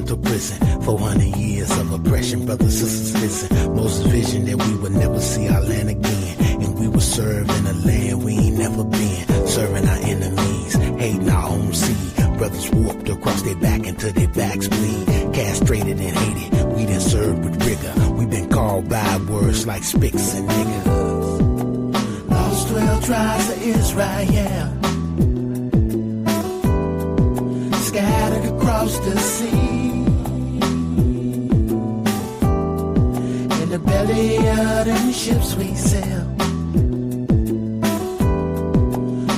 to prison. 400 years of oppression, brothers, sisters, listen. Moses' vision that we would never see our land again. And we would serve in a land we ain't never been. Serving our enemies, hating our own seed. Brothers whooped across their back until their backs bleed. Castrated and hated, we done served with rigor. We been called by words like spicks and niggas. Lost 12 tribes of Israel, scattered across the sea. In the belly of them ships we sail,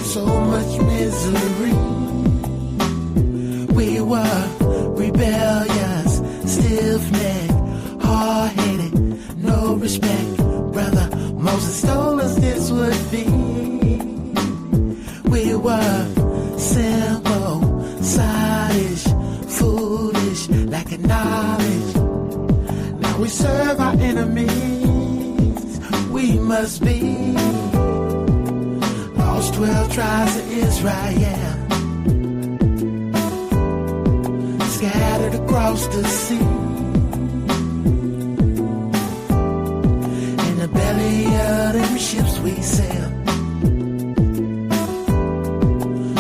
so much misery. We were rebellious, stiff-necked, hard-headed, no respect. Brother Moses told us this would be. We were simple, sottish, foolish, lacking knowledge. Now we serve our enemies. We must be lost 12 tribes of Israel, scattered across the sea. In the belly of them ships we sail,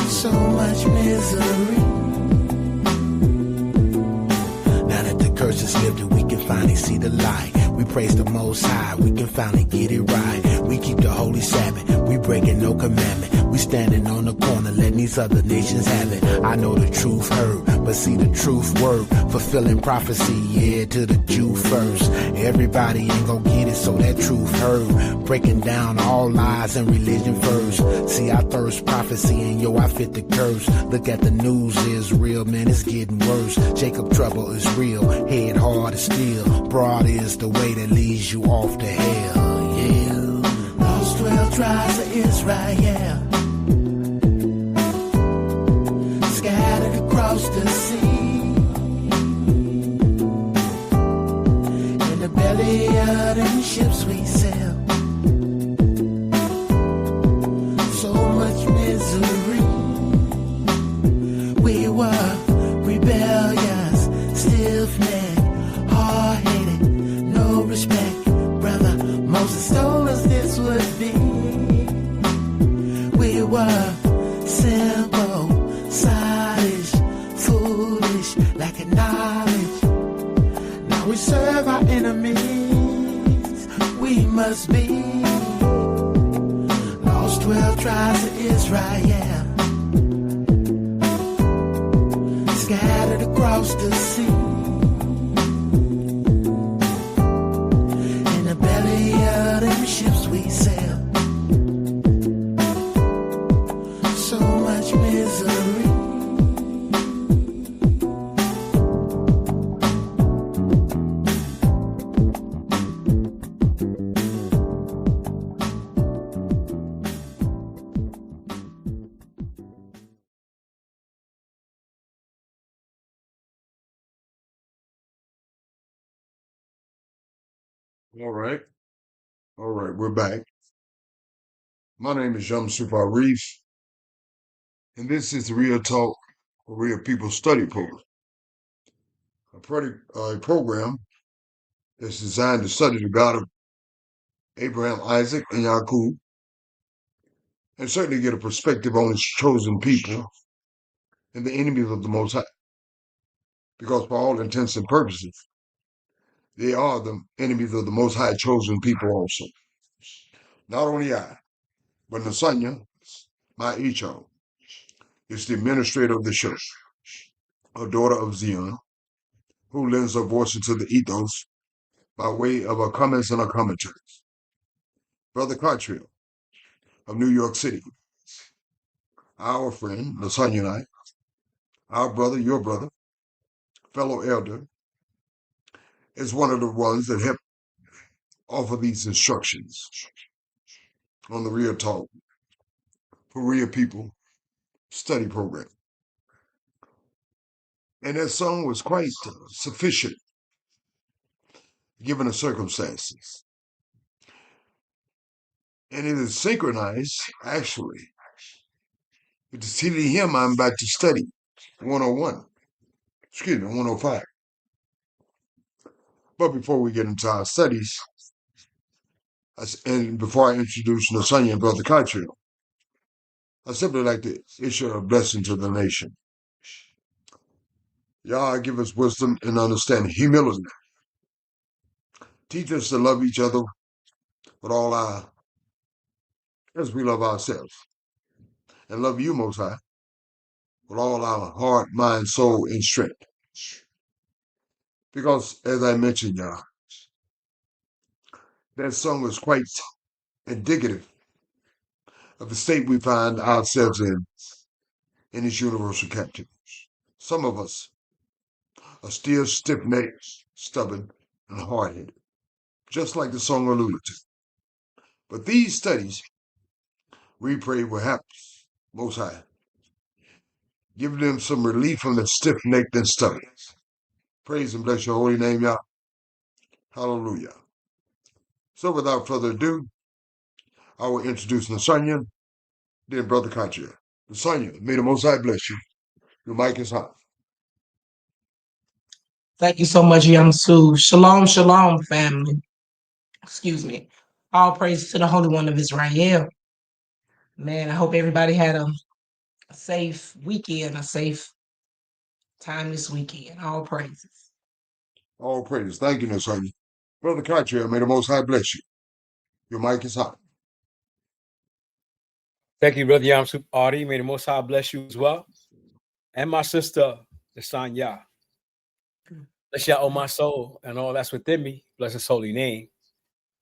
so much misery. Now that the curse is lifted, we can finally see the light. We praise the Most High, we can finally get it right. We keep the Holy Sabbath, we breaking no commandment. We standing on the corner, letting these other nations have it. I know the truth hurt, but see the truth work. Fulfilling prophecy, yeah, to the Jew first. Everybody ain't gon' get it, so that truth heard. Breaking down all lies and religion first. See, I thirst prophecy, and yo, I fit the curse. Look at the news, is real, man, it's getting worse. Jacob trouble is real, head hard as steel. Broad is the way that leads you off to hell, yeah. Lost 12 tribes of Israel, scattered across the sea. In the belly of them ships we sail, so much misery. We were rebellious, stiff-necked, hard-headed, no respect. Brother Moses told us this would be. We were simple, sottish, foolish, lacking knowledge. Now we serve our enemies. We must be lost 12 tribes of Israel, scattered across the sea. In the belly of them ships we sail, so much misery. All right. All right. We're back. My name is Yamsuf Arif, and this is the Real Talk for Real People Study Program, a program that's designed to study the God of Abraham, Isaac, and Yaqub, and certainly get a perspective on his chosen people and the enemies of the Most High. Because for all intents and purposes, they are the enemies of the Most High chosen people also. Not only I, but Nasanya, my Icho, is the administrator of the show, a daughter of Zion, who lends her voice into the ethos by way of her comments and her commentaries. Brother Cottrell of New York City, our friend, Nasanya and I, our brother, your brother, fellow elder, is one of the ones that help offer these instructions on the Real Talk for Real People study program. And that song was quite sufficient given the circumstances. And it is synchronized, actually, with the CD hymn I'm about to study, 101. Excuse me, 105. But before we get into our studies, and before I introduce Nasanya and Brother Kachil, I simply like to issue a blessing to the nation. Yah give us wisdom and understanding, humility. Teach us to love each other with all our, as we love ourselves, and love you, Most High, with all our heart, mind, soul, and strength. Because, as I mentioned, Yah, that song is quite indicative of the state we find ourselves in this universal captivity. Some of us are still stiff-necked, stubborn, and hard-headed, just like the song alluded to. But these studies, we pray, will help Most High, give them some relief from the stiff-necked and stubborn. Praise and bless your holy name, Yah. Hallelujah. So without further ado, I will introduce Nasanya, then Brother Kachil. Nasanya, may the Most High bless you. Your mic is hot. Thank you so much, Young Sue. Shalom, shalom, family. Excuse me. All praise to the Holy One of Israel. Man, I hope everybody had a safe weekend, a safe time this weekend. All praises. All praise. Thank you, Nasanya. Brother Kachil, may the Most High bless you. Your mic is hot. Thank you, Brother Yamsuf Artie. May the Most High bless you as well. And my sister, Nasanya. Bless Yah, oh my soul, and all that's within me. Bless his holy name.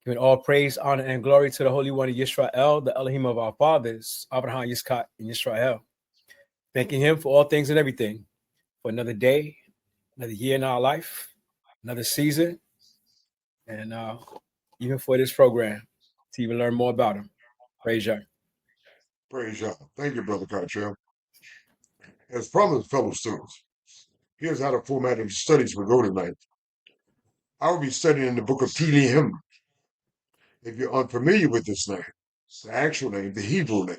Giving all praise, honor, and glory to the Holy One of Yisrael, the Elohim of our fathers, Abraham, Yitzchak, and Yisrael. Thanking him for all things and everything, for another day, another year in our life, another season, and even for this program, to even learn more about him. Praise Yah. Praise Yah. Thank you, Brother Kachil. As promised, fellow students, here's how the format of the studies will go tonight. I will be studying the book of Tehillim. If you're unfamiliar with this name, the actual name, the Hebrew name,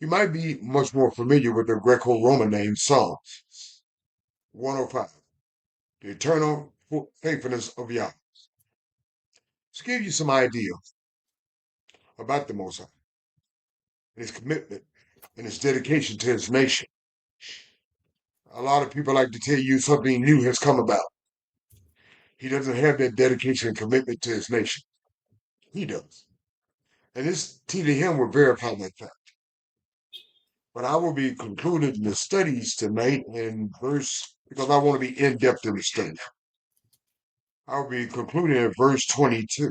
you might be much more familiar with the Greco-Roman name Psalms 105, the eternal faithfulness of Yah. To give you some idea about the Most High, and his commitment, and his dedication to his nation. A lot of people like to tell you something new has come about. He doesn't have that dedication and commitment to his nation. He does. And this Tehillim will verify that fact. But I will be concluding the studies tonight in verse, because I want to be in-depth in the study. I will be concluding at verse 22.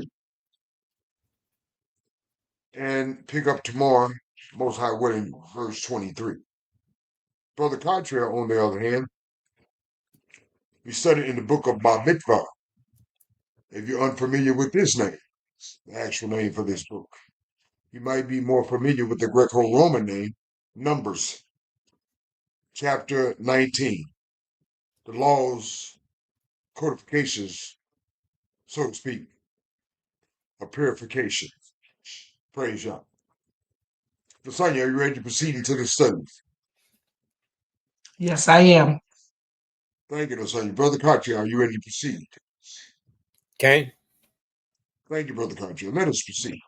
And pick up tomorrow, Most High willing, verse 23. Brother Cottrell, on the other hand, we studied in the book of Bamidbar. If you're unfamiliar with this name, the actual name for this book, you might be more familiar with the Greco-Roman name, Numbers, chapter 19. The laws, codifications, so to speak, of purification. Praise Yah. Lasagna, are you ready to proceed into the studies? Yes, I am. Thank you, Lasagna. Brother Cartier, are you ready to proceed? Okay. Thank you, Brother Cartier. Let us proceed.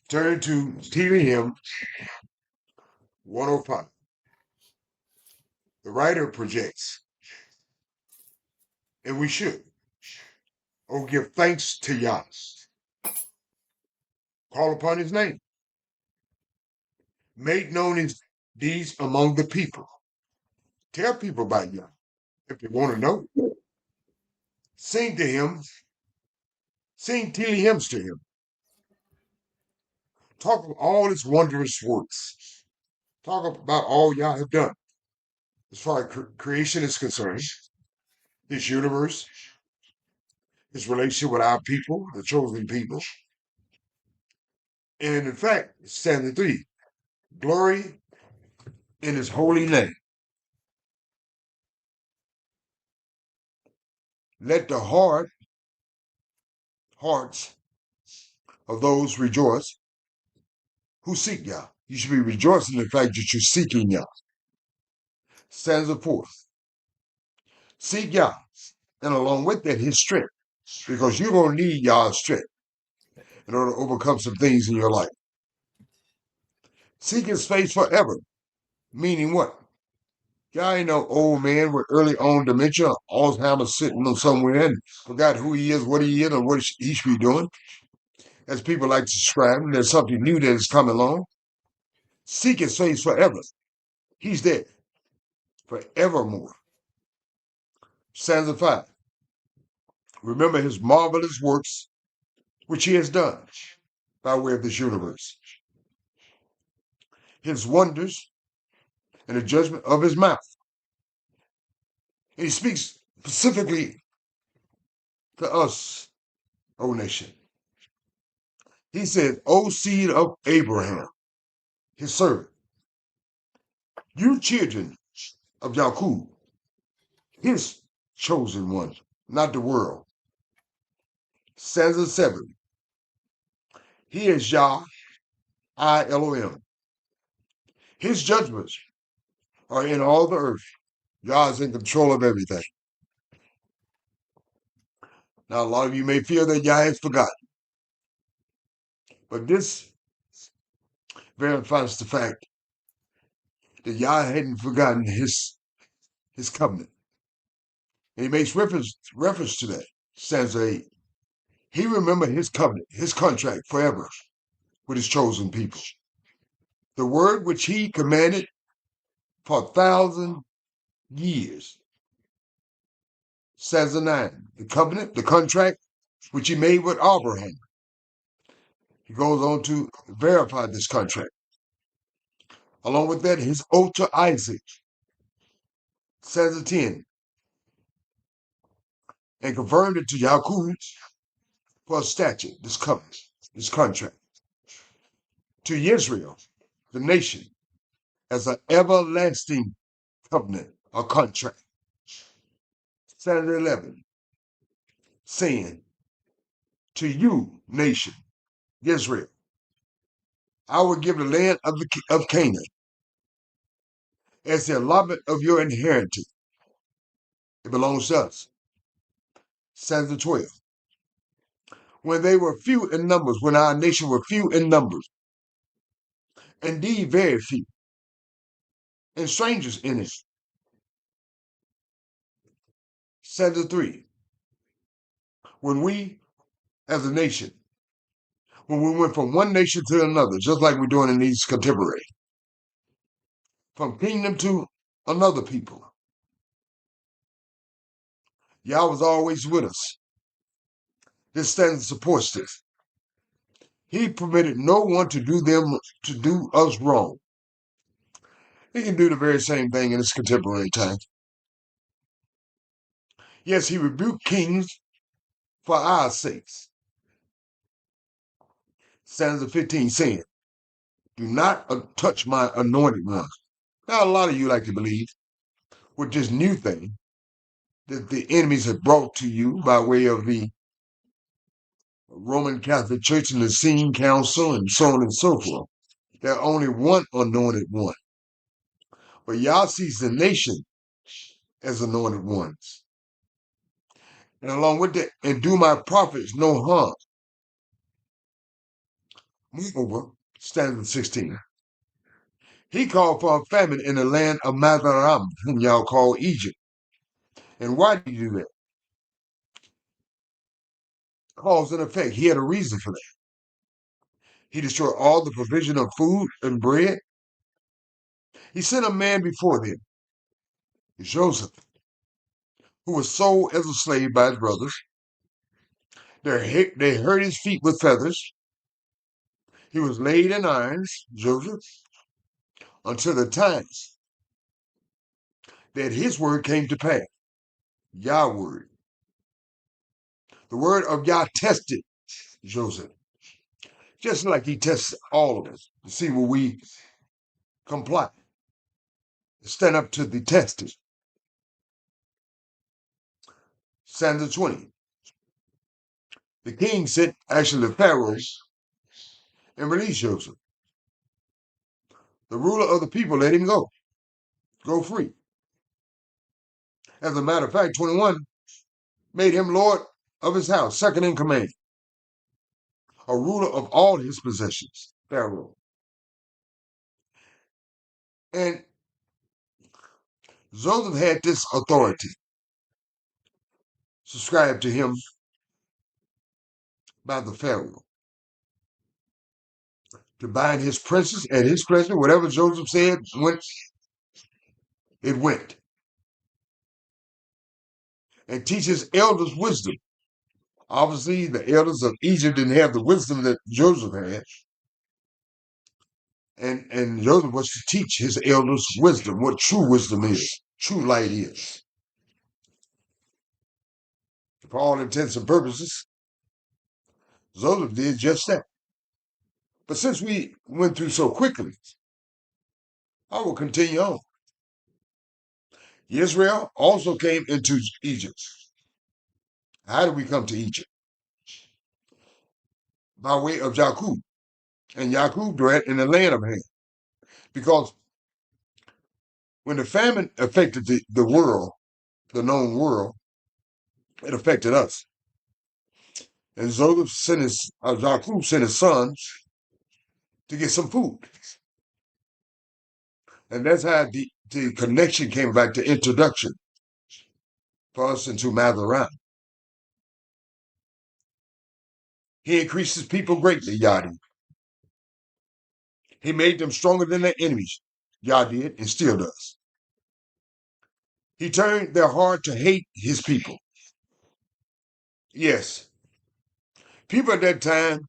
Turn to Tehillim 105. The writer projects, and we should, give thanks to Yah. Call upon his name. Make known his deeds among the people. Tell people about Yah if they want to know. Sing to him. Sing Tehillims to him. Talk of all his wondrous works. Talk about all Yah have done. As far as creation is concerned, this universe, his relationship with our people, the chosen people. And in fact, stanza 3, glory in his holy name. Let the hearts of those rejoice who seek Yah. You should be rejoicing in the fact that you're seeking Yah. Stanza 4. Seek Yah, and along with that, his strength. because you're going to need Yah's strength in order to overcome some things in your life. Seek his face forever, meaning what? Yah ain't no old man with early on dementia, Alzheimer's sitting on somewhere and forgot who he is, what he is, or what he should be doing. As people like to describe him, there's something new that has come along. Seek his face forever. He's there forevermore. Stanza 5. Remember his marvelous works, which he has done by way of this universe. His wonders and the judgment of his mouth. And he speaks specifically to us, O nation. He said, O seed of Abraham, his servant, you children of Yaqub, his chosen one, not the world. Stanza 7. He is Yah, I Elohim. His judgments are in all the earth. Yah is in control of everything. Now, a lot of you may feel that Yah has forgotten. But this verifies the fact that Yah hadn't forgotten his covenant. And he makes reference to that. Stanza 8. He remembered his covenant, his contract forever with his chosen people. The word which he commanded for 1,000 years. Stanza 9. The covenant, the contract which he made with Abraham. He goes on to verify this contract. Along with that, his oath to Isaac. Stanza 10. And confirmed it to Yaqub for a statute, this covenant, this contract. To Israel, the nation, as an everlasting covenant or contract. Stanza 11. Saying, to you, nation, Israel, I will give the land of Canaan as the allotment of your inheritance. It belongs to us. Stanza 12. When they were few in numbers, when our nation were few in numbers, indeed very few, and strangers in it. Stanza 3. When we, as a nation, when we went from one nation to another, just like we're doing in these contemporary, from kingdom to another people, Yah was always with us. This stanza supports this. He permitted no one to do us wrong. He can do the very same thing in this contemporary time. Yes, he rebuked kings for our sakes. Stanza 15 saying, do not touch my anointed ones. Now, a lot of you like to believe with this new thing that the enemies have brought to you by way of the Roman Catholic Church and the Nicene Council and so on and so forth. There's only one anointed one. But Yah sees the nation as anointed ones. And along with that, and do my prophets no harm. Moreover, stanza 16. He called for a famine in the land of Mazaram, whom y'all call Egypt. And why did he do that? Cause and effect. He had a reason for that. He destroyed all the provision of food and bread. He sent a man before them, Joseph, who was sold as a slave by his brothers. They hurt his feet with feathers. He was laid in irons, Joseph, until the times that his word came to pass. Yah word. The word of Yah tested Joseph. Just like he tests all of us to see will we comply, stand up to the testing. Stanza 20. The king sent actually the Pharaoh and released Joseph. The ruler of the people let him go free. As a matter of fact, 21 made him Lord of his house, second in command, a ruler of all his possessions, Pharaoh. And Joseph had this authority subscribed to him by the Pharaoh to bind his princes at his pleasure. Whatever Joseph said it went. And teach his elders wisdom. Obviously, the elders of Egypt didn't have the wisdom that Joseph had. And Joseph was to teach his elders wisdom, what true wisdom is, true light is. For all intents and purposes, Joseph did just that. But since we went through so quickly, I will continue on. Israel also came into Egypt. How did we come to Egypt? By way of Jacob. And Jacob dwelt in the land of Ham. Because when the famine affected the world, the known world, it affected us. And Jacob sent his sons to get some food. And that's how the connection came back to introduction for us into Mazaran. He increased his people greatly, Yah did. He made them stronger than their enemies, Yah did, and still does. He turned their heart to hate his people. Yes, people at that time,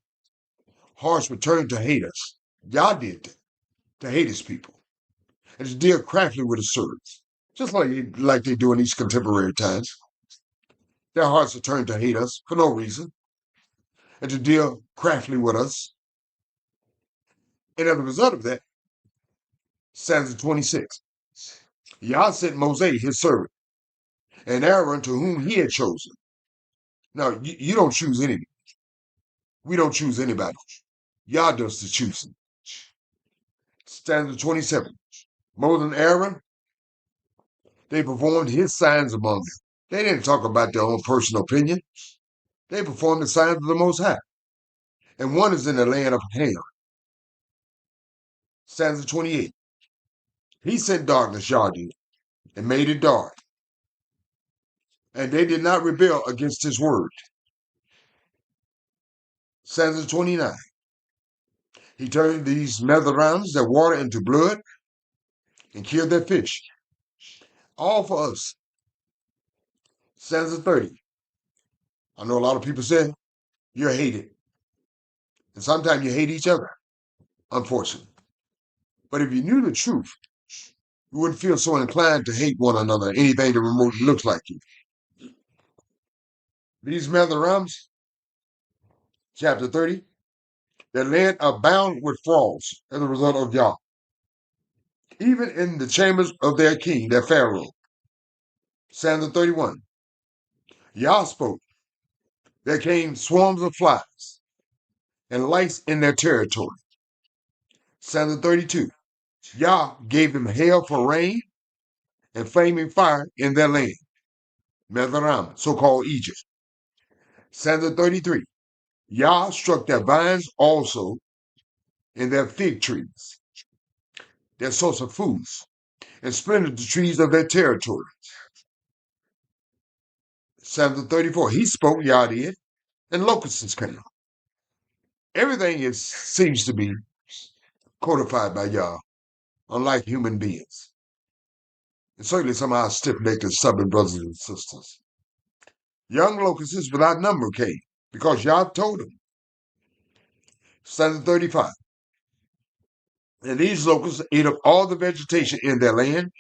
hearts were turned to hate us. Yah did that, to hate his people, and to deal craftily with his servants, just like they do in these contemporary times. Their hearts are turned to hate us for no reason, and to deal craftily with us. And as a result of that, stanza 26, Yah sent Moses, his servant, and Aaron, to whom he had chosen. Now, you don't choose anybody. We don't choose anybody. Yah does the choosing. Stanza 27, Moses and Aaron, they performed his signs among them. They didn't talk about their own personal opinion. They performed the signs of the Most High. And one is in the land of Ham. Stanza 28, he sent darkness, Yah did, and made it dark. And they did not rebel against his word. Stanza 29, he turned these Mezarans, their water, into blood and killed their fish. All for us. Stanza 30, I know a lot of people say you're hated. And sometimes you hate each other, unfortunately. But if you knew the truth, you wouldn't feel so inclined to hate one another, anything that remotely looks like you. These Mezarams, chapter 30, their land abound with frauds as a result of Yah. Even in the chambers of their king, their Pharaoh. Stanza 31, Yah spoke. There came swarms of flies and lice in their territory. Stanza 32, Yah gave them hail for rain and flaming fire in their land. Mezaram, so-called Egypt. Stanza 33, Yah struck their vines also in their fig trees, their source of foods, and splintered the trees of their territory. Stanza 34, he spoke, Yah did, and locusts came. Everything seems to be codified by Yah, unlike human beings. And certainly some of our stiff-necked and stubborn brothers and sisters. Young locusts without number came, because Yah told them. Stanza 35, and these locusts ate up all the vegetation in their land,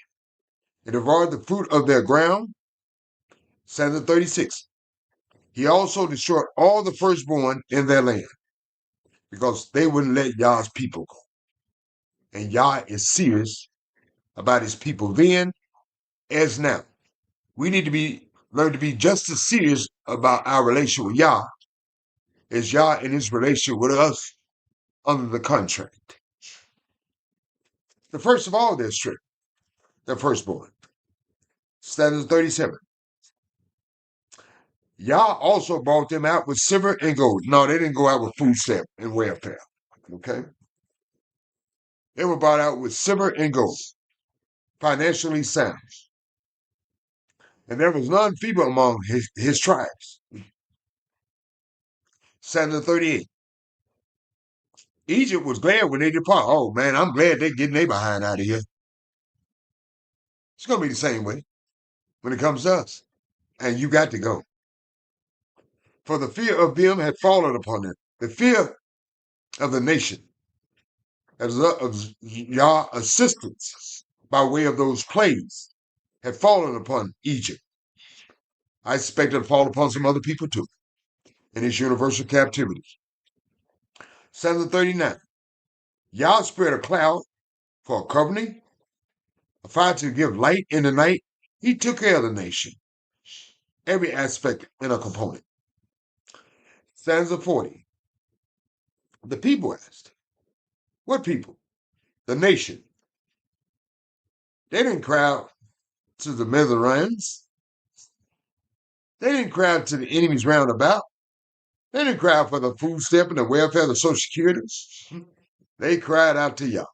and devoured the fruit of their ground. Stanza 36, he also destroyed all the firstborn in their land, because they wouldn't let Yah's people go. And Yah is serious about his people then as now. We need to learn to be just as serious about our relationship with Yah as Yah in his relationship with us under the contract. The first of all their strength, their firstborn. Stanza 37. Yah also brought them out with silver and gold. No, they didn't go out with food stamp and welfare. Okay? They were brought out with silver and gold, financially sound. And there was none feeble among his tribes. Stanza 38. Egypt was glad when they depart. Oh, man, I'm glad they're getting their behind out of here. It's going to be the same way when it comes to us. And you got to go. For the fear of them had fallen upon them. The fear of the nation, as of Yah assistance by way of those plagues, had fallen upon Egypt. I expect it to fall upon some other people too in this universal captivity. Stanza 39. Yah spread a cloud for a covering, a fire to give light in the night. He took care of the nation, every aspect and a component. Stanza 40. The people asked, what people? The nation. They didn't cry out to the Mizraimites. They didn't cry out to the enemies round about. They didn't cry out for the food stamp and the welfare of the Social Security. They cried out to Yah.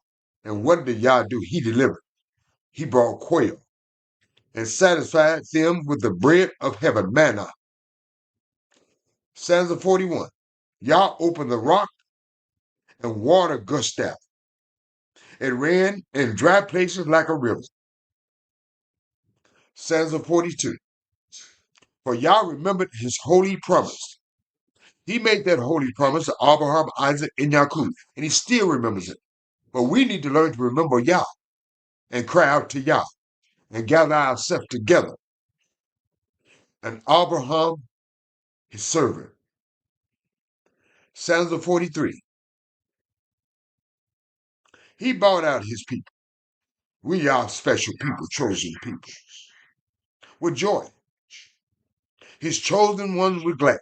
And what did Yah do? He delivered. He brought quail and satisfied them with the bread of heaven, manna. Stanza 41. Yah opened the rock and water gushed out. It ran in dry places like a river. Stanza 42. For Yah remembered his holy promise. He made that holy promise to Abraham, Isaac, and Jacob, and he still remembers it. But we need to learn to remember Yah and cry out to Yah and gather ourselves together. And Abraham, his servant. Stanza 43. He bought out his people. We are special people, chosen people. With joy. His chosen ones were glad.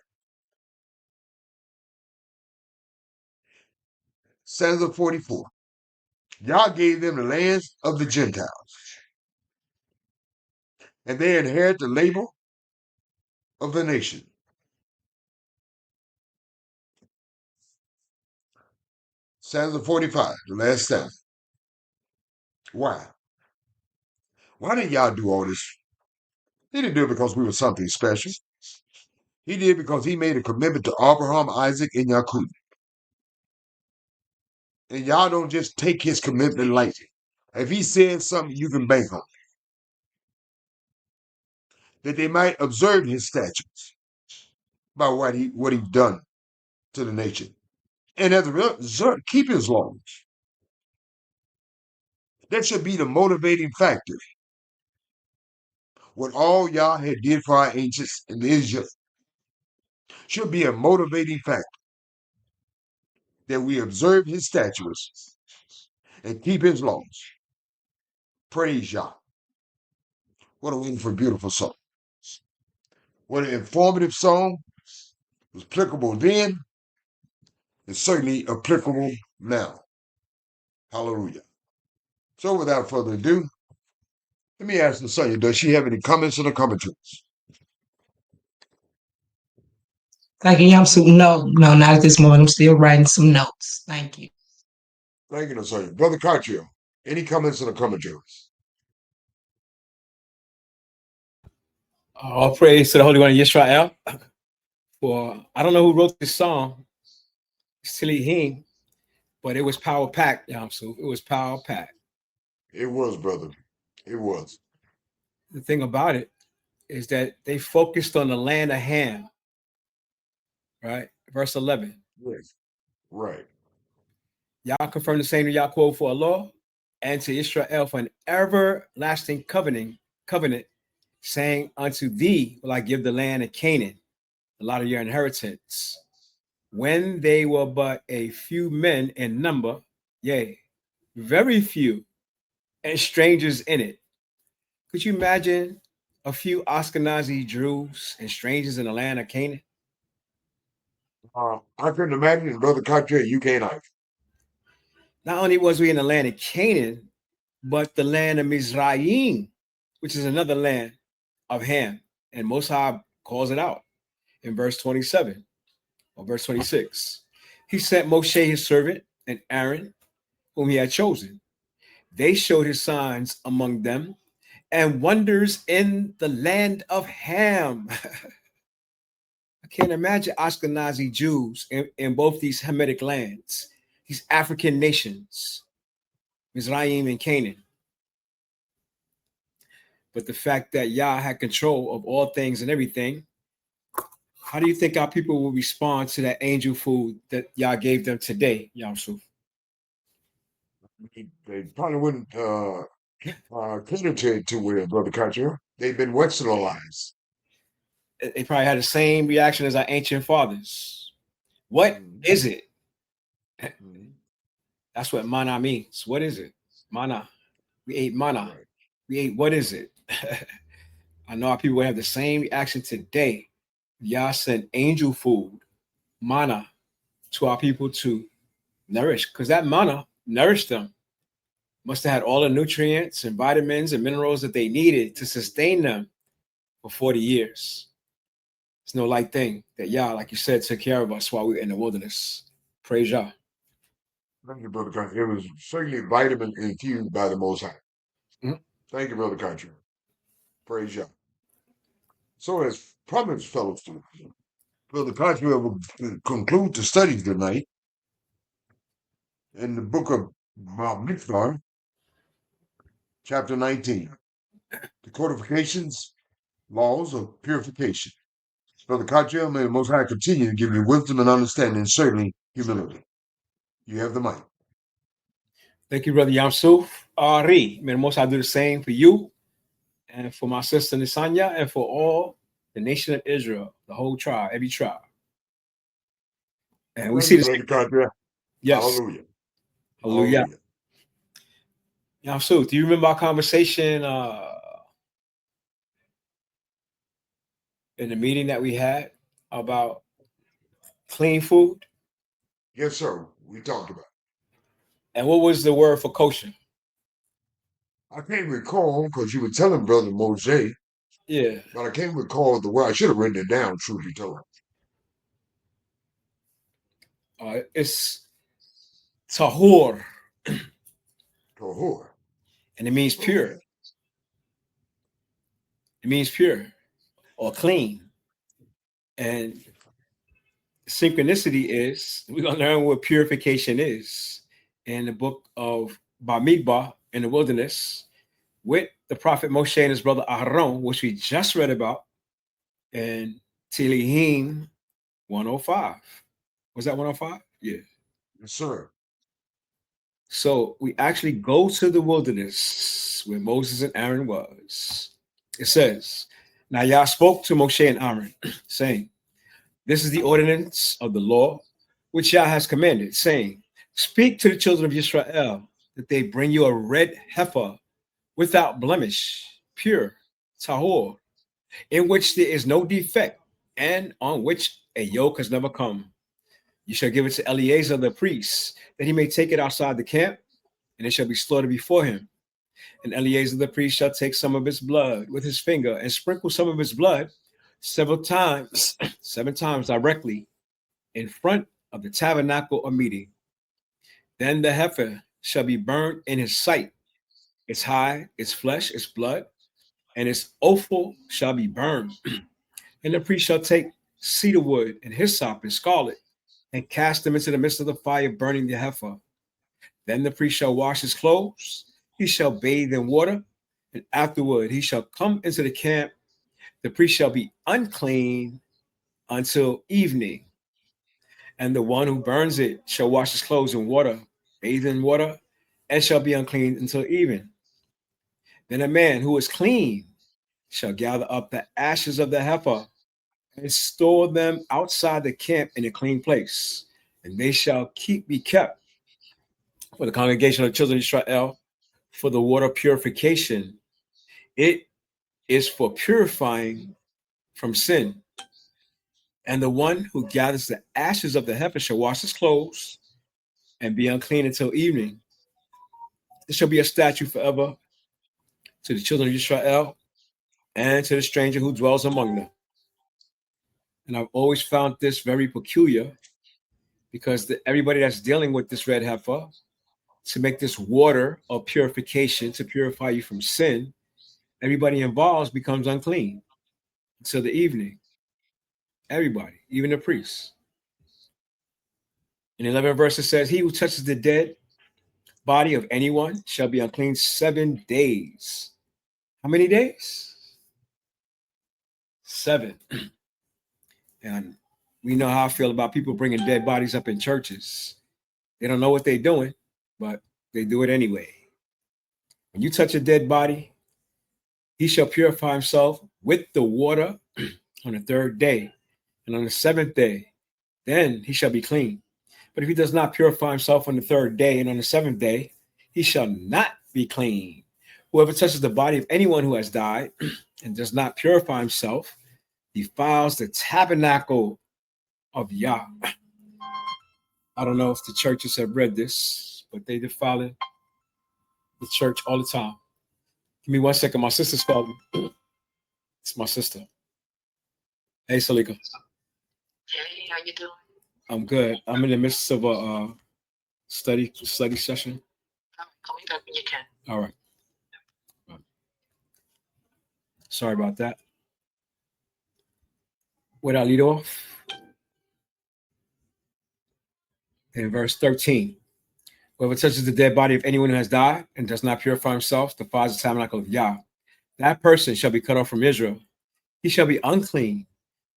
Stanza 44. Yah gave them the lands of the Gentiles. And they inherit the labor of the nation. Stanza 45, the last stanza. Why? Why did Yah do all this? He didn't do it because we were something special. He did it because he made a commitment to Abraham, Isaac, and Jacob. And Yah don't just take his commitment lightly. If he said something, you can bank on it. That they might observe his statutes by what he's done to the nation. And as a result, keep his laws. That should be the motivating factor. What all Yah had did for our ancients in Israel should be a motivating factor. That we observe his statutes and keep his laws. Praise Yah. What a wonderful, beautiful song. What an informative song. It was applicable then. It's certainly applicable now. Hallelujah. So without further ado, let me ask Sonia, does she have any comments or commentaries? Thank you, Yamsu. No, not at this moment. I'm still writing some notes. Thank you. Thank you, Sonia. Brother Cartier, any comments or commentaries? All praise to the Holy One of Yisrael. For I don't know who wrote this song, Silly Him, but it was power packed, Yamsu. It was power packed. It was, brother. It was. The thing about it is that they focused on the land of Ham, right? Verse 11. Yes, right. Yah confirmed the same to Yaakov for a law and to Israel for an everlasting covenant, saying, unto thee will I give the land of Canaan, a lot of your inheritance. When they were but a few men in number, yea, very few, and strangers in it. Could you imagine a few Ashkenazi Jews and strangers in the land of Canaan? I couldn't imagine, Brother Cartier, you can't either. Not only was we in the land of Canaan, but the land of Mizraim, which is another land of Ham, and Most High calls it out. in verse 27 or verse 26. He sent Moshe his servant and Aaron, whom he had chosen. They showed his signs among them and wonders in the land of Ham. I can't imagine Ashkenazi Jews in both these Hamitic lands, these African nations, Mizraim and Canaan. But the fact that Yah had control of all things and everything, how do you think our people will respond to that angel food that Yah gave them today, Yamsuf? They probably wouldn't cater to it too well, Brother Country. They've been westernized. They probably had the same reaction as our ancient fathers. What is it? That's what mana means. What is it? Mana. We ate mana. Right. We ate, what is it? I know our people will have the same reaction today. Yah sent angel food, mana, to our people to nourish, because that mana nourished them. Must have had all the nutrients and vitamins and minerals that they needed to sustain them for 40 years. It's no light thing that Yah, like you said, took care of us while we were in the wilderness. Praise Yah. Thank you, Brother Country. It was certainly vitamin infused by the Most High. Mhm. Thank you, Brother Country. Praise Yah. So, as promised, fellows, Brother Country will conclude the studies tonight in the book of Mikvah, chapter 19, the codifications, laws of purification. Brother Country, may the Most High continue to give you wisdom and understanding, and certainly humility. You have the mic. Thank you, Brother Yamsuf. Ari, may the Most High do the same for you and for my sister Nisanya and for all the nation of Israel, the whole tribe, every tribe. And we see this. Brother Country. Yes. Hallelujah. Hallelujah. Yamsuf, do you remember our conversation in the meeting that we had about clean food? Yes, sir. We talked about it. And what was the word for kosher? I can't recall because you were telling Brother Moshe, Yeah. but I can't recall the word. I should have written it down, truth be told. It's tahor. Tahor. And it means pure. It means pure or clean. And synchronicity is, we're going to learn what purification is in the book of Bamidbar in the wilderness with the prophet Moshe and his brother Aaron, which we just read about in Tehillim 105. Was that 105? Yeah. Yes, sir. So we actually go to the wilderness where Moses and Aaron was. It says, now Yah spoke to Moshe and Aaron, saying, this is the ordinance of the law which Yah has commanded, saying, speak to the children of Israel that they bring you a red heifer without blemish, pure, tahor, in which there is no defect, and on which a yoke has never come. You shall give it to Eleazar the priest, that he may take it outside the camp, and it shall be slaughtered before him. And Eleazar the priest shall take some of its blood with his finger and sprinkle some of its blood 7 times directly in front of the tabernacle of meeting. Then the heifer shall be burned in his sight. Its hide, its flesh, its blood, and its offal shall be burned. And the priest shall take cedar wood and hyssop and scarlet and cast them into the midst of the fire, burning the heifer. Then the priest shall wash his clothes. He shall bathe in water, and afterward he shall come into the camp. The priest shall be unclean until evening. And the one who burns it shall wash his clothes in water, bathe in water, and shall be unclean until even. Then a man who is clean shall gather up the ashes of the heifer and store them outside the camp in a clean place. And they shall be kept for the congregation of the children of Israel for the water purification. It is for purifying from sin. And the one who gathers the ashes of the heifer shall wash his clothes and be unclean until evening. It shall be a statute forever to the children of Israel and to the stranger who dwells among them. And I've always found this very peculiar because everybody that's dealing with this red heifer, to make this water of purification, to purify you from sin, everybody involved becomes unclean until the evening. Everybody, even the priests. In 11 verse, it says, he who touches the dead body of anyone shall be unclean 7 days. How many days? 7. And we know how I feel about people bringing dead bodies up in churches. They don't know what they're doing, but they do it anyway. When you touch a dead body, he shall purify himself with the water on the 3rd day. And on the 7th day, then he shall be clean. But if he does not purify himself on the 3rd day and on the 7th day, he shall not be clean. Whoever touches the body of anyone who has died and does not purify himself defiles the tabernacle of Yah. I don't know if the churches have read this, but they defile it, the church all the time. Give me 1 second. My sister's calling. It's my sister. Hey, Salika. Hey, how you doing? I'm good. I'm in the midst of a study session. Call me back when you can. All right. Sorry about that. Where I lead off? In verse 13. Whoever touches the dead body of anyone who has died and does not purify himself defiles the tabernacle of Yah. That person shall be cut off from Israel. He shall be unclean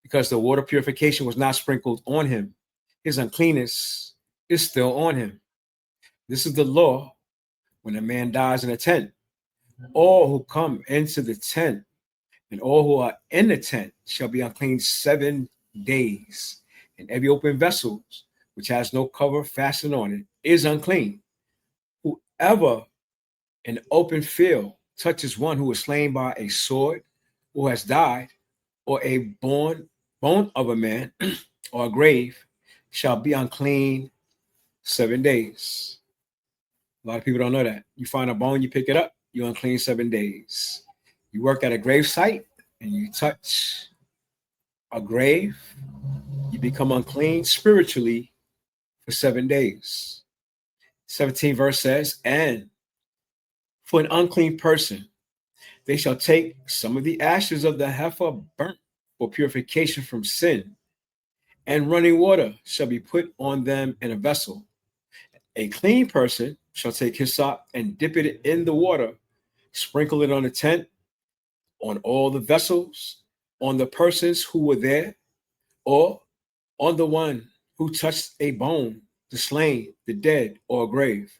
because the water purification was not sprinkled on him. His uncleanness is still on him. This is the law when a man dies in a tent. All who come into the tent and all who are in the tent shall be unclean 7 days. And every open vessel which has no cover fastened on it is unclean. Whoever in open field touches one who is slain by a sword, who has died, or a bone of a man, or a grave, shall be unclean 7 days. A lot of people don't know that. You find a bone, you pick it up, you're unclean 7 days. You work at a grave site and you touch a grave, you become unclean spiritually for 7 days. 17 verse says, and for an unclean person, they shall take some of the ashes of the heifer burnt for purification from sin, and running water shall be put on them in a vessel. A clean person shall take hyssop and dip it in the water, sprinkle it on the tent, on all the vessels, on the persons who were there, or on the one who touched a bone, the slain, the dead, or a grave.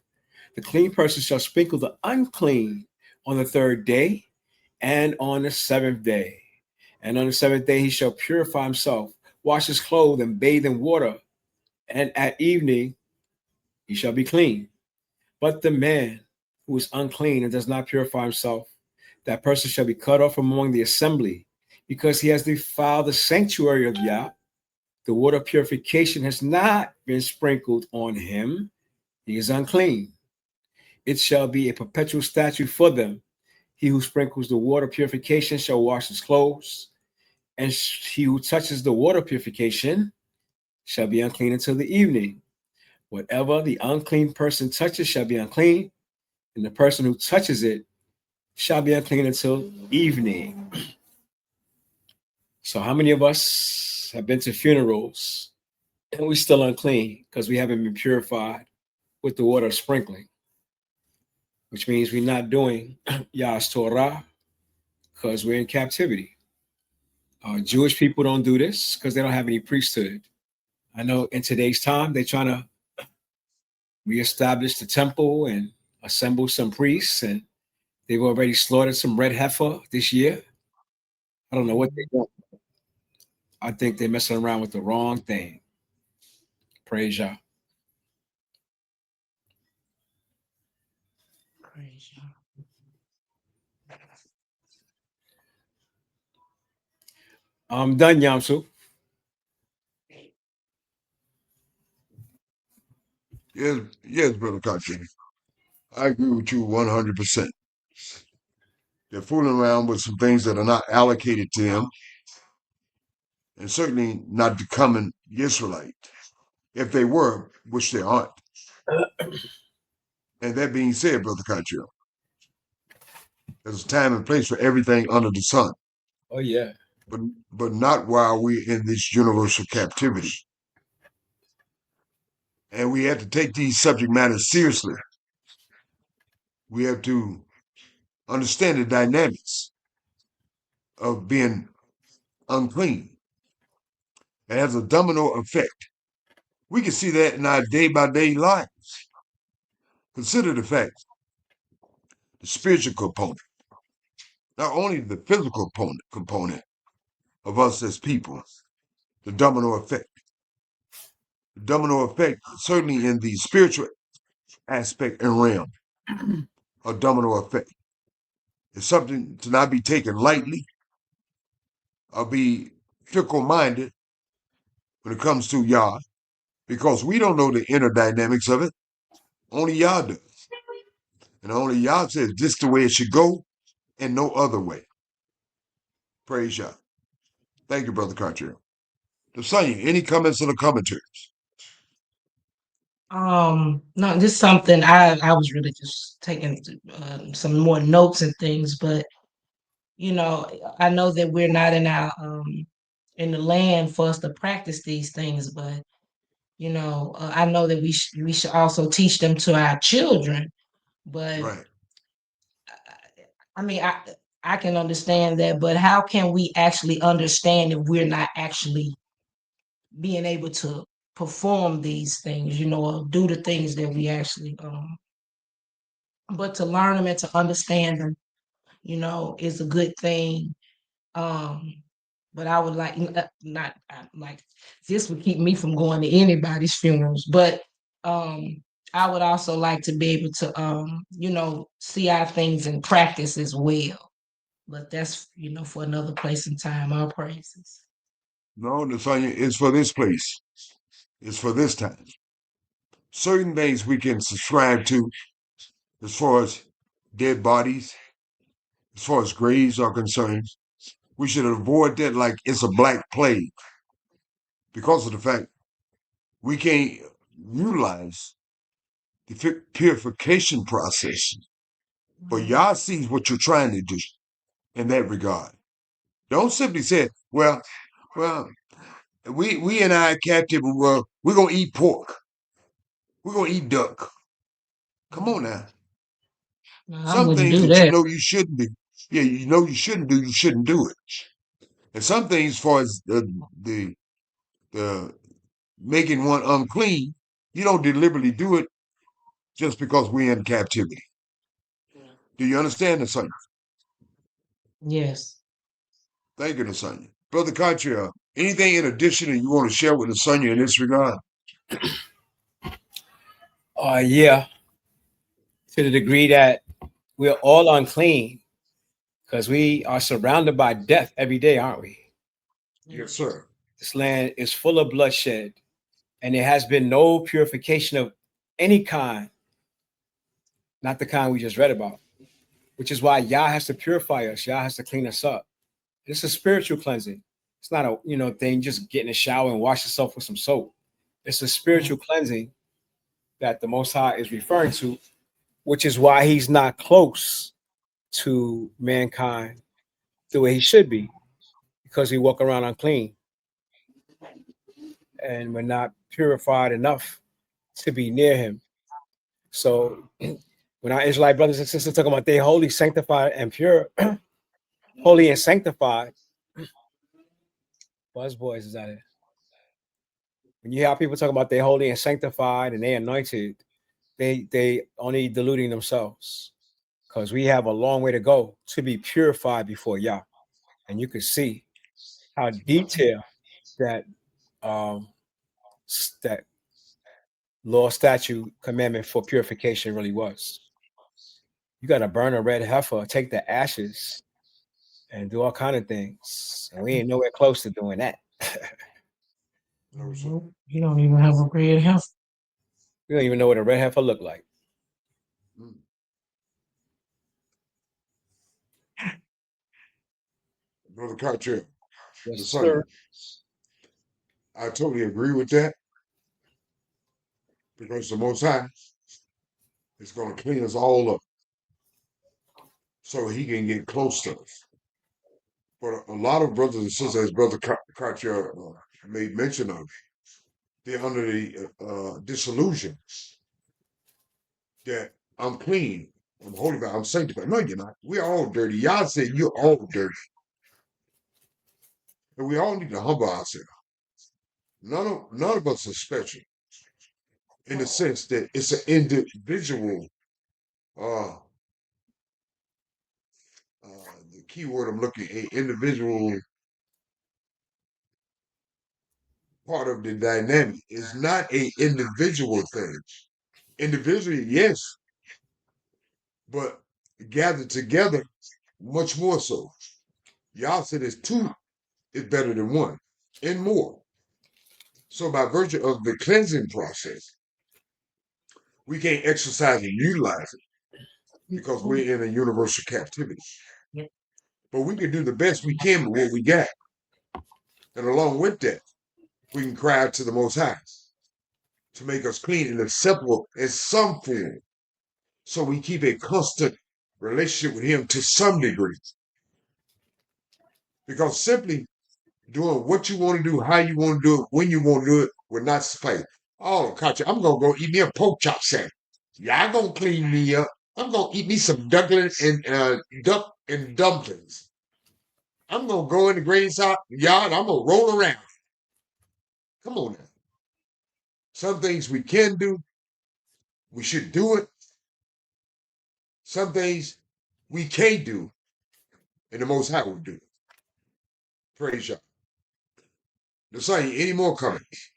The clean person shall sprinkle the unclean on the 3rd day and on the 7th day. And on the 7th day he shall purify himself, wash his clothes, and bathe in water. And at evening he shall be clean. But the man who is unclean and does not purify himself, that person shall be cut off from among the assembly, because he has defiled the sanctuary of Yah. The water of purification has not been sprinkled on him. He is unclean. It shall be a perpetual statute for them. He who sprinkles the water of purification shall wash his clothes, and he who touches the water of purification shall be unclean until the evening. Whatever the unclean person touches shall be unclean, and the person who touches it shall be unclean until evening. So how many of us have been to funerals and we're still unclean because we haven't been purified with the water sprinkling? Which means we're not doing Yah's Torah because we're in captivity. Jewish people don't do this because they don't have any priesthood. I know in today's time, they're trying to reestablish the temple and assemble some priests, and they've already slaughtered some red heifer this year. I don't know what they're doing. I think they're messing around with the wrong thing. Praise Yah. Praise Yah. I'm done, Yamsu. Yes, Brother Kachi. I agree with you 100%. They're fooling around with some things that are not allocated to him. and certainly not the common Israelite, if they were, which they aren't. And that being said, Brother Cottrell, there's a time and place for everything under the sun, Oh yeah. but not while we're in this universal captivity. And we have to take these subject matters seriously. We have to understand the dynamics of being unclean. It has a domino effect. We can see that in our day-by-day lives. Consider the fact, the spiritual component, not only the physical component of us as people, the domino effect. The domino effect, certainly in the spiritual aspect and realm, a domino effect. It's something to not be taken lightly or be fickle-minded when it comes to Yah, because we don't know the inner dynamics of it. Only Yah does. And only Yah says this is the way it should go and no other way. Praise Yah. Thank you, Brother Cartier. Lasagna, any comments on the commentaries? No, just something I was really just taking some more notes and things, but you know, I know that we're not in the land for us to practice these things, but you know, I know that we should also teach them to our children. But Right. I mean, I can understand that, but how can we actually understand if we're not actually being able to perform these things, you know, or do the things that we actually but to learn them and to understand them, you know, is a good thing. Um, but I would like not like this would keep me from going to anybody's funerals, but I would also like to be able to you know, see our things in practice as well. But that's, you know, for another place and time. All praises. No, Lasagna, it's for this place. It's for this time. Certain things we can subscribe to as far as dead bodies, as far as graves are concerned. We should avoid that like it's a black plague because of the fact we can't utilize the purification process. But Yah sees what you're trying to do in that regard. Don't simply say, well, we in our captive, well, we're gonna eat pork. We're gonna eat duck. Come on now. No, I Some wouldn't things do that you that. know you shouldn't do. Yeah, you know you shouldn't do it. And some things, as far as the making one unclean, you don't deliberately do it just because we're in captivity. Do you understand the son? Yes. Thank you, Lasagna. Brother Contra, anything in addition that you want to share with Lasagna in this regard? Yeah, to the degree that we're all unclean because we are surrounded by death every day, aren't we? Yes, sir. This land is full of bloodshed, and there has been no purification of any kind, not the kind we just read about, which is why Yah has to purify us. Yah has to clean us up. It's a spiritual cleansing. It's not a thing just get in the shower and wash yourself with some soap. It's a spiritual cleansing that the Most High is referring to, which is why he's not close to mankind the way he should be, because we walk around unclean and we're not purified enough to be near him. So when our Israelite brothers and sisters talk about they holy, sanctified, and pure, holy and sanctified, buzz boys is out here. When you hear people talk about they holy and sanctified and they anointed, they only deluding themselves, because we have a long way to go to be purified before Yah. And you can see how detailed that that law, statute, commandment for purification really was. You got to burn a red heifer, take the ashes, and do all kind of things. And we ain't nowhere close to doing that. No, sir. You don't even have a red heifer. We don't even know what a red heifer look like. Mm. Brother Contra, Yes, Lasagna, sir. I totally agree with that because the Most High is going to clean us all up so he can get close to us. But a lot of brothers and sisters, as Brother Cartier made mention of, they're under the disillusion that I'm clean, I'm holy, I'm sanctified. No, you're not. We're all dirty. Y'all said you're all dirty. And we all need to humble ourselves. None of us are special in the sense that it's an individual. Uh, the key word I'm looking at, individual part of the dynamic is not a individual thing. Individually, yes, but gathered together, much more so. Y'all said it's two is better than one and more. So by virtue of the cleansing process, we can't exercise and utilize it because we're in a universal captivity. But we can do the best we can with what we got. And along with that, we can cry out to the Most High to make us clean and acceptable in some form. So we keep a constant relationship with him to some degree. Because simply doing what you want to do, how you want to do it, when you want to do it, will not suffice. Oh, Katya, I'm going to go eat me a pork chop sandwich. Y'all going to clean me up. I'm going to eat me some dumplings and dumplings. I'm going to go in the graveyard, I'm going to roll around. Come on now. Some things we can do, we should do it. Some things we can't do, and the Most High will do it. Praise y'all. Nasai, any more comments?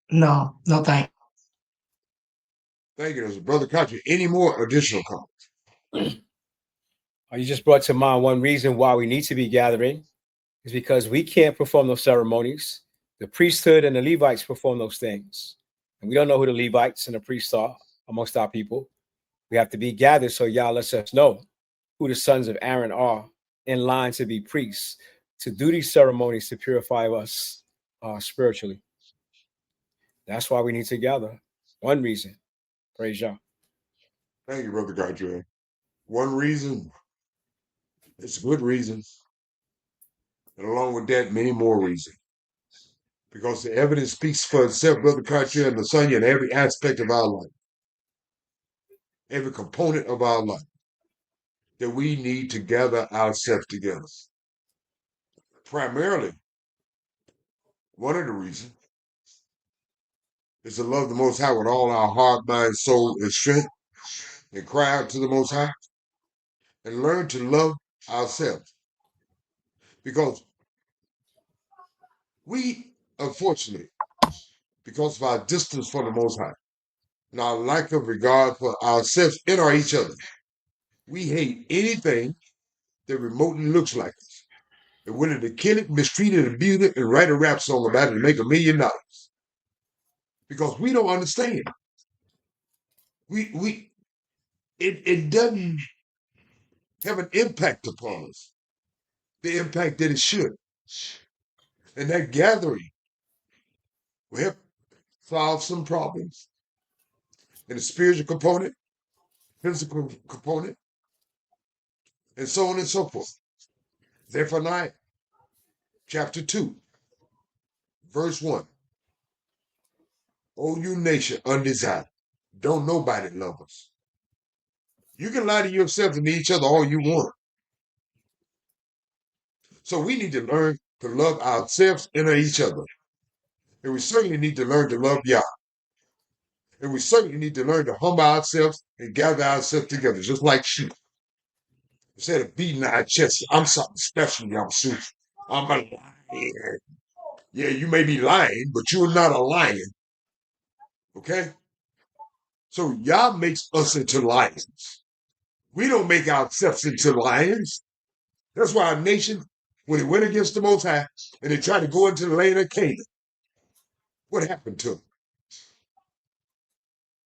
No, no thank Thank you, Brother Katya. Any more additional comments? You just brought to mind one reason why we need to be gathering is because we can't perform those ceremonies. The priesthood and the Levites perform those things. And we don't know who the Levites and the priests are amongst our people. We have to be gathered so y'all let us know who the sons of Aaron are in line to be priests, to do these ceremonies to purify us spiritually. That's why we need to gather. One reason. Praise y'all. Thank you, Brother Katya. One reason, it's a good reason. And along with that, many more reasons. Because the evidence speaks for itself, Brother Katya and Lasanya, in every aspect of our life, every component of our life, that we need to gather ourselves together. Primarily, one of the reasons is to love the Most High with all our heart, mind, soul, and strength, and cry out to the Most High, and learn to love ourselves. Because we, unfortunately, because of our distance from the Most High, and our lack of regard for ourselves and or each other, we hate anything that remotely looks like us. And willing to kill it, mistreat it, abuse it, and write a rap song about it and make $1 million. Because we don't understand. It doesn't have an impact upon us, the impact that it should. And that gathering will help solve some problems in the spiritual component, physical component, and so on and so forth. Zephaniah chapter 2, verse 1. O you nation undesired, don't nobody love us. You can lie to yourself and to each other all you want. So we need to learn to love ourselves and each other. And we certainly need to learn to love Yah. And we certainly need to learn to humble ourselves and gather ourselves together, just like sheep. Instead of beating our chests, I'm something special, Yamsu. I'm a lion. Yeah, you may be lying, but you're not a lion. Okay? So Yah makes us into lions. We don't make ourselves into lions. That's why our nation, when it went against the Most High and they tried to go into the land of Canaan, what happened to them?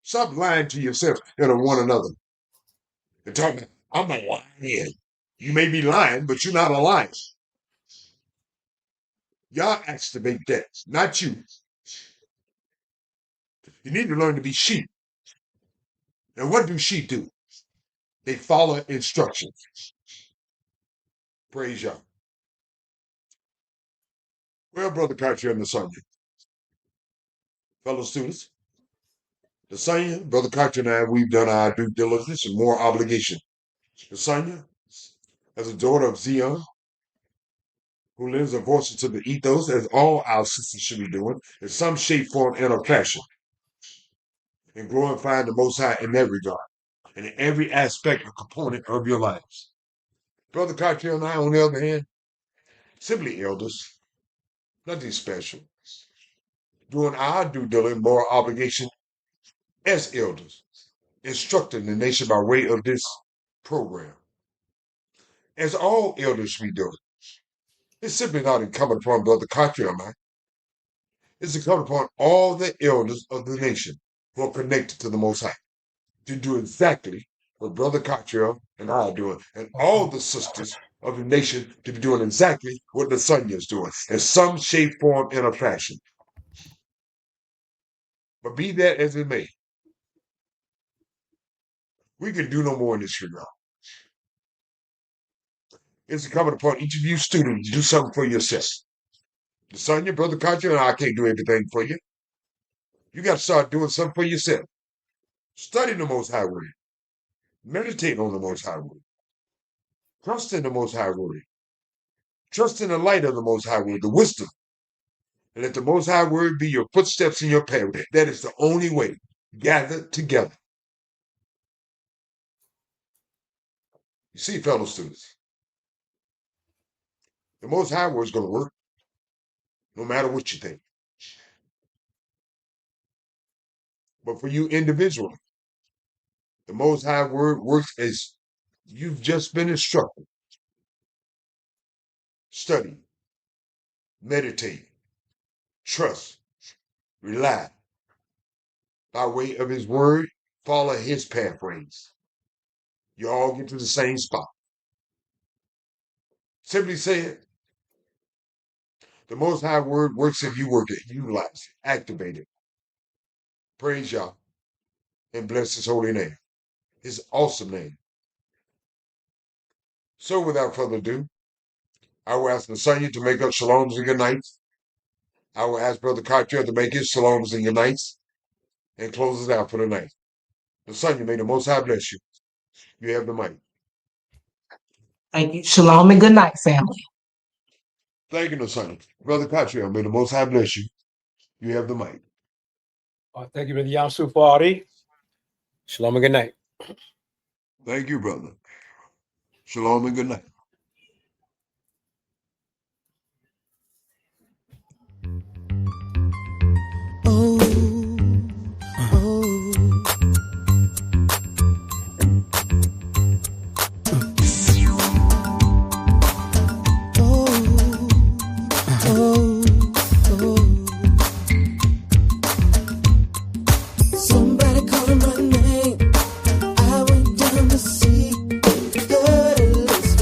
Stop lying to yourself and to one another. And talking, I'm a lion. You may be lying, but you're not a lion. Y'all activate that, not you. You need to learn to be sheep. And what do sheep do? They follow instructions. Praise y'all. Well, Brother Cartier and Lasagna, fellow students, Lasagna, Brother Cartier and I, we've done our due diligence and more obligation. Lasagna, as a daughter of Zion, who lends a voice to the ethos, as all our sisters should be doing, in some shape, form, and or fashion, and glorifying the Most High in that regard, and in every aspect and component of your lives. Brother Cartier and I, on the other hand, simply elders, nothing special, doing our due diligence, moral obligation as elders, instructing the nation by way of this program. As all elders should be doing. It's simply not incumbent upon Brother Cartier and I. It's incumbent upon all the elders of the nation who are connected to the Most High to do exactly what Brother Cartier and I are doing, and all the sisters of the nation to be doing exactly what the Lasagna is doing, in some shape, form, and or fashion. But be that as it may, we can do no more in this regard. It's incumbent upon each of you students to do something for yourself. Lasagna, Brother Cartier, and I can't do everything for you. You got to start doing something for yourself. Study the Most High Word. Meditate on the Most High Word. Trust in the Most High Word. Trust in the light of the Most High Word, the wisdom. And let the Most High Word be your footsteps in your path. That is the only way. Gather together. You see, fellow students, the Most High Word is going to work no matter what you think. But for you individually, the Most High Word works as you've just been instructed. Study, meditate, trust, rely. By way of His Word, follow His pathways. You all get to the same spot. Simply said, the Most High Word works if you work it, utilize it, activate it. Praise Yah and bless His holy name, His awesome name. So without further ado, I will ask Lasagna to make up shaloms and good nights. I will ask Brother Cartier to make his shaloms and good nights and close it out for the night. Lasagna, may the Most High bless you. You have the mic. Thank you. Shalom and good night, family. Thank you, Lasagna. Brother Cartier, may the Most High bless you. You have the mic. Thank you, Brother Yamsu Fari. Shalom and good night. Thank you, brother. Shalom and good night. Somebody calling my name. I went down to see. Good, it looks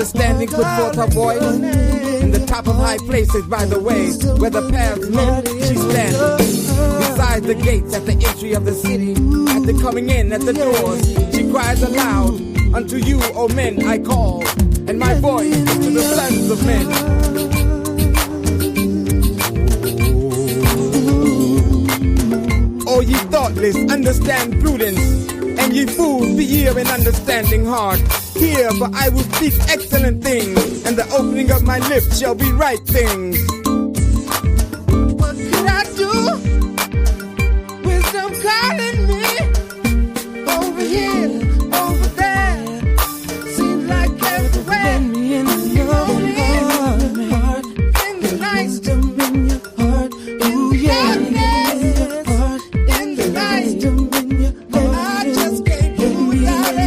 understanding put forth her voice. In the top of high places, by the way, where the paths met, she stands. Beside the gates at the entry of the city, at the coming in at the doors, she cries aloud, unto you, O men, I call, and my voice to the sons of men. O ye thoughtless, understand prudence, and ye fools, be ye of an understanding heart. Hear, for I will speak excellent things, and the opening of my lips shall be right things. What could I do? Wisdom calling me over here, over there. Seems like everywhere. In the heart, in the night, in your heart, ooh yeah. In the night, I just can't do without it.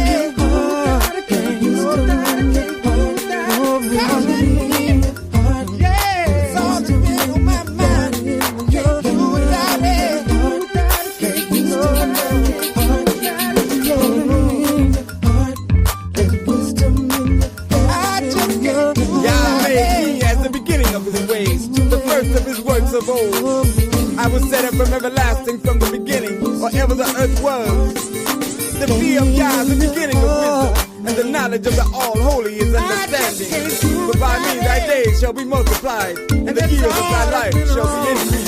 Of old, I was set up from everlasting from the beginning, or ever the earth was. The fear of Yah, the beginning of wisdom, and the knowledge of the all-holy is understanding. But by me thy days shall be multiplied, and the years of thy life shall be increased.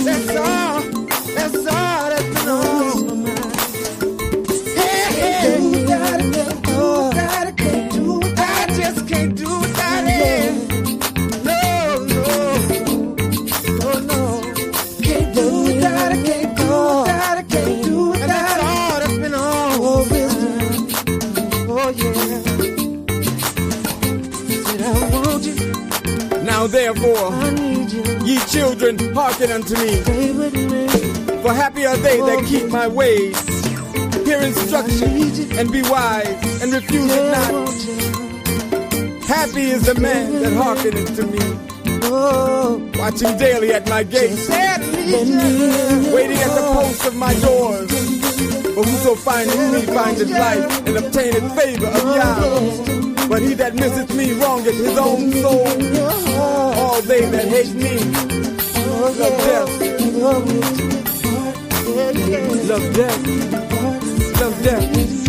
That's all that's been on my mind. Can't do without it. No. Can't do without it. Can't do without it. Can't do without it. And that's all that's been on. Oh, wisdom. Oh, yeah. Said I want you. Now therefore, I need you. Ye children, hearken unto me. Stay with me. For happy are they that keep my ways. Hear instruction and be wise, and refuse it not. Happy is the man that hearkeneth to me, watching daily at my gates, waiting at the posts of my doors. For whoso findeth me findeth life, and obtaineth favor of Yah. But he that misseth me wrongeth his own soul. All they that hate me love death. Love death. Love death.